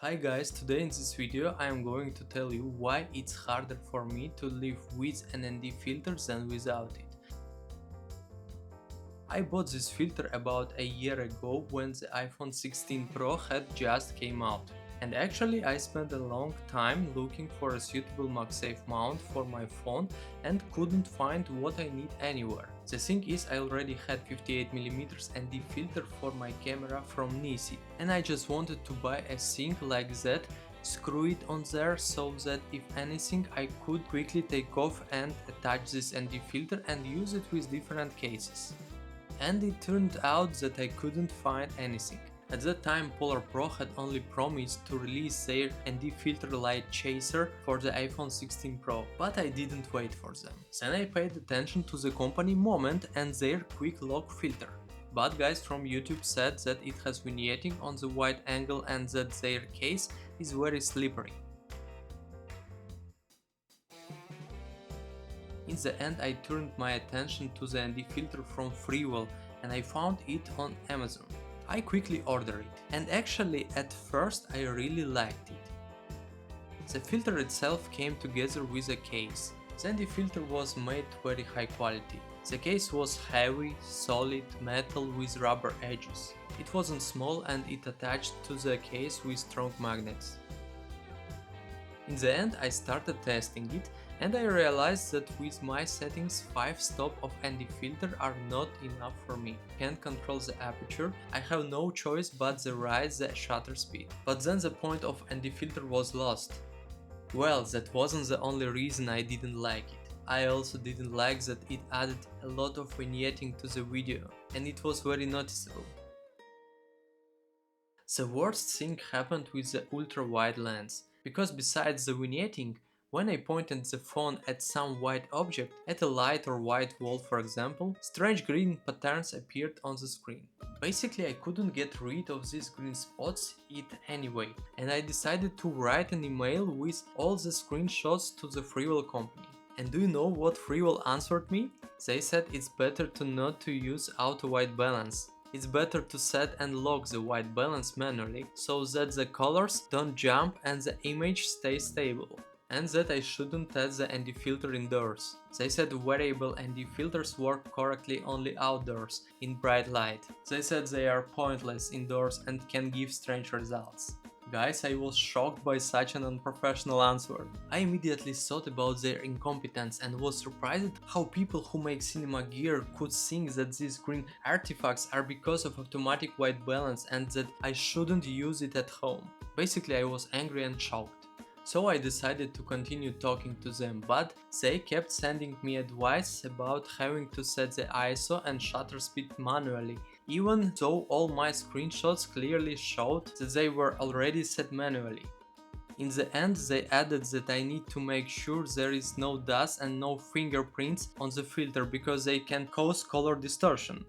Hi guys, today in this video I am going to tell you why it's harder for me to live with an ND filter than without it. I bought this filter about a year ago when the iPhone 16 Pro had just came out. And actually I spent a long time looking for a suitable MagSafe mount for my phone and couldn't find what I need anywhere. The thing is, I already had 58mm ND filter for my camera from Nisi, and I just wanted to buy a thing like that, screw it on there so that if anything I could quickly take off and attach this ND filter and use it with different cases. And it turned out that I couldn't find anything. At that time Polar Pro had only promised to release their ND filter light chaser for the iPhone 16 Pro, but I didn't wait for them. Then I paid attention to the company Moment and their quick lock filter. But guys from YouTube said that it has vignetting on the wide angle and that their case is very slippery. In the end I turned my attention to the ND filter from Freewell and I found it on Amazon. I quickly ordered it, and actually at first I really liked it. The filter itself came together with a case. The ND filter was made very high quality. The case was heavy, solid metal with rubber edges. It wasn't small and it attached to the case with strong magnets. In the end I started testing it and I realized that with my settings 5 stop of ND filter are not enough for me. Can't control the aperture, I have no choice but to raise the shutter speed. But then the point of ND filter was lost. Well, that wasn't the only reason I didn't like it. I also didn't like that it added a lot of vignetting to the video and it was very noticeable. The worst thing happened with the ultra-wide lens, because besides the vignetting, when I pointed the phone at some white object, at a light or white wall for example, strange green patterns appeared on the screen. Basically I couldn't get rid of these green spots it anyway, and I decided to write an email with all the screenshots to the Freewell company. And do you know what Freewell answered me? They said it's better to not to use auto white balance. It's better to set and lock the white balance manually so that the colors don't jump and the image stays stable. And that I shouldn't add the ND filter indoors. They said variable ND filters work correctly only outdoors, in bright light. They said they are pointless indoors and can give strange results. Guys, I was shocked by such an unprofessional answer. I immediately thought about their incompetence and was surprised how people who make cinema gear could think that these green artifacts are because of automatic white balance and that I shouldn't use it at home. Basically I was angry and shocked. So I decided to continue talking to them, but they kept sending me advice about having to set the ISO and shutter speed manually, even though all my screenshots clearly showed that they were already set manually. In the end they added that I need to make sure there is no dust and no fingerprints on the filter because they can cause color distortion.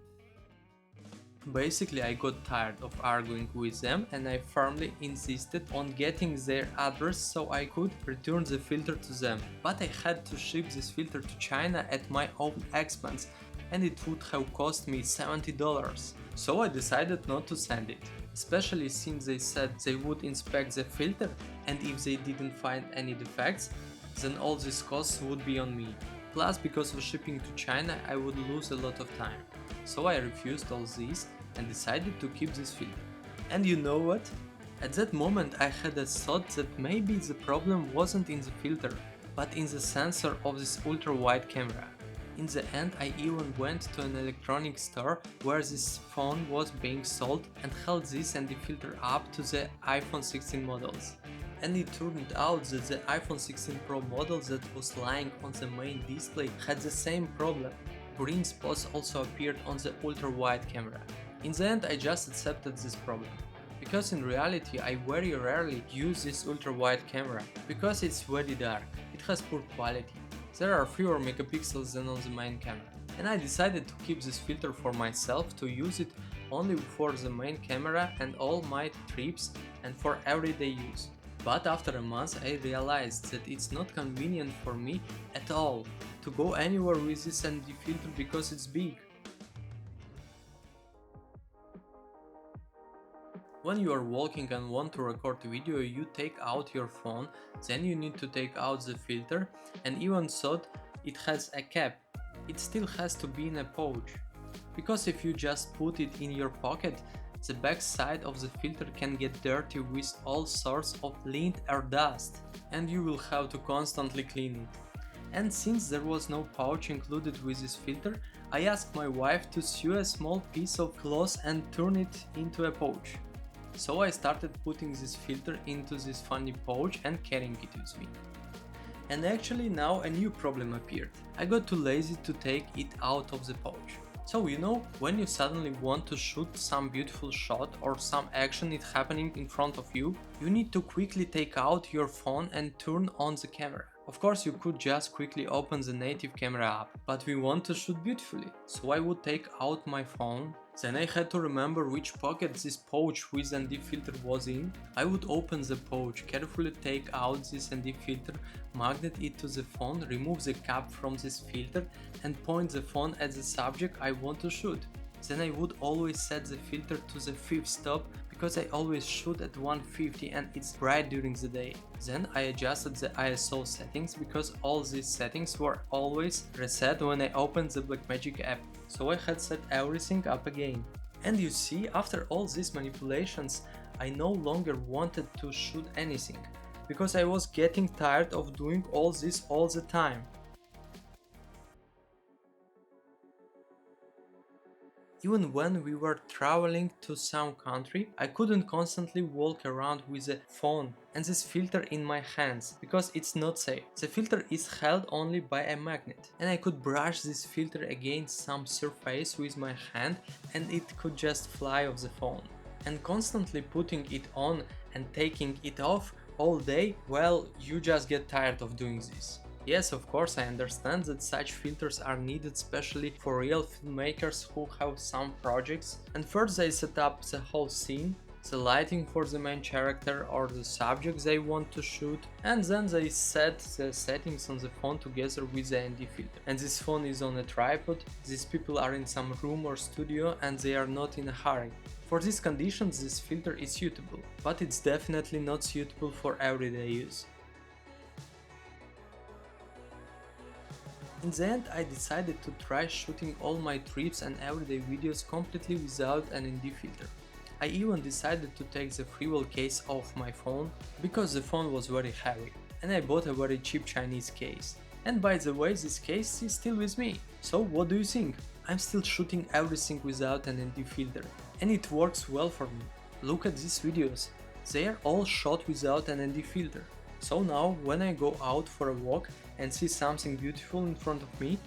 Basically I got tired of arguing with them and I firmly insisted on getting their address so I could return the filter to them. But I had to ship this filter to China at my own expense and it would have cost me $70. So I decided not to send it, especially since they said they would inspect the filter and if they didn't find any defects, then all these costs would be on me. Plus because of shipping to China I would lose a lot of time. So I refused all this and decided to keep this filter. And you know what? At that moment I had a thought that maybe the problem wasn't in the filter, but in the sensor of this ultra-wide camera. In the end I even went to an electronics store where this phone was being sold and held this ND filter up to the iPhone 16 models. And it turned out that the iPhone 16 Pro model that was lying on the main display had the same problem. Green spots also appeared on the ultra-wide camera. In the end I just accepted this problem, because in reality I very rarely use this ultra-wide camera, because it's very dark, it has poor quality, there are fewer megapixels than on the main camera, and I decided to keep this filter for myself to use it only for the main camera and all my trips and for everyday use. But after a month I realized that it's not convenient for me at all to go anywhere with this ND filter because it's big. When you are walking and want to record a video, you take out your phone, then you need to take out the filter, and even so it has a cap. It still has to be in a pouch. Because if you just put it in your pocket, the back side of the filter can get dirty with all sorts of lint or dust, and you will have to constantly clean it. And since there was no pouch included with this filter, I asked my wife to sew a small piece of cloth and turn it into a pouch. So I started putting this filter into this funny pouch and carrying it with me. And actually now a new problem appeared. I got too lazy to take it out of the pouch. So when you suddenly want to shoot some beautiful shot or some action is happening in front of you, you need to quickly take out your phone and turn on the camera. Of course you could just quickly open the native camera app, but we want to shoot beautifully. So I would take out my phone, then I had to remember which pocket this pouch with ND filter was in. I would open the pouch, carefully take out this ND filter, magnet it to the phone, remove the cap from this filter and point the phone at the subject I want to shoot. Then I would always set the filter to the 5th stop because I always shoot at 150 and it's bright during the day. Then I adjusted the ISO settings because all these settings were always reset when I opened the Blackmagic app. So I had set everything up again. And you see, after all these manipulations, I no longer wanted to shoot anything, because I was getting tired of doing all this all the time. Even when we were traveling to some country, I couldn't constantly walk around with a phone and this filter in my hands, because it's not safe. The filter is held only by a magnet, and I could brush this filter against some surface with my hand and it could just fly off the phone. And constantly putting it on and taking it off all day, well, you just get tired of doing this. Yes, of course, I understand that such filters are needed especially for real filmmakers who have some projects, and first they set up the whole scene, the lighting for the main character or the subject they want to shoot, and then they set the settings on the phone together with the ND filter. And this phone is on a tripod, these people are in some room or studio and they are not in a hurry. For these conditions this filter is suitable, but it's definitely not suitable for everyday use. In the end, I decided to try shooting all my trips and everyday videos completely without an ND filter. I even decided to take the freewheel case off my phone, because the phone was very heavy, and I bought a very cheap Chinese case. And by the way, this case is still with me. So what do you think? I'm still shooting everything without an ND filter, and it works well for me. Look at these videos, they are all shot without an ND filter. So now, when I go out for a walk and see something beautiful in front of me,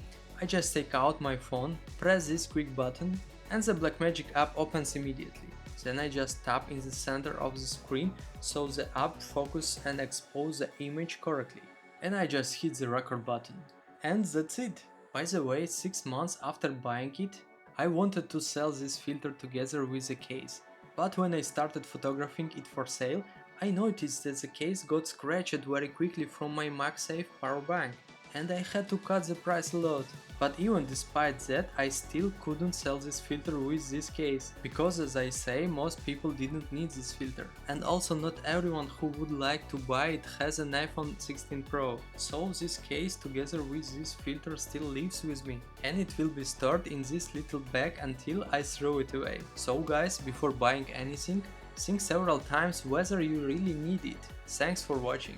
I just take out my phone, press this quick button, and the Blackmagic app opens immediately. Then I just tap in the center of the screen so the app focuses and exposes the image correctly. And I just hit the record button. And that's it! By the way, 6 months after buying it, I wanted to sell this filter together with the case. But when I started photographing it for sale, I noticed that the case got scratched very quickly from my MagSafe power bank, and I had to cut the price a lot. But even despite that, I still couldn't sell this filter with this case, because as I say, most people didn't need this filter. And also not everyone who would like to buy it has an iPhone 16 Pro. So this case together with this filter still lives with me, and it will be stored in this little bag until I throw it away. So guys, before buying anything, think several times whether you really need it. Thanks for watching.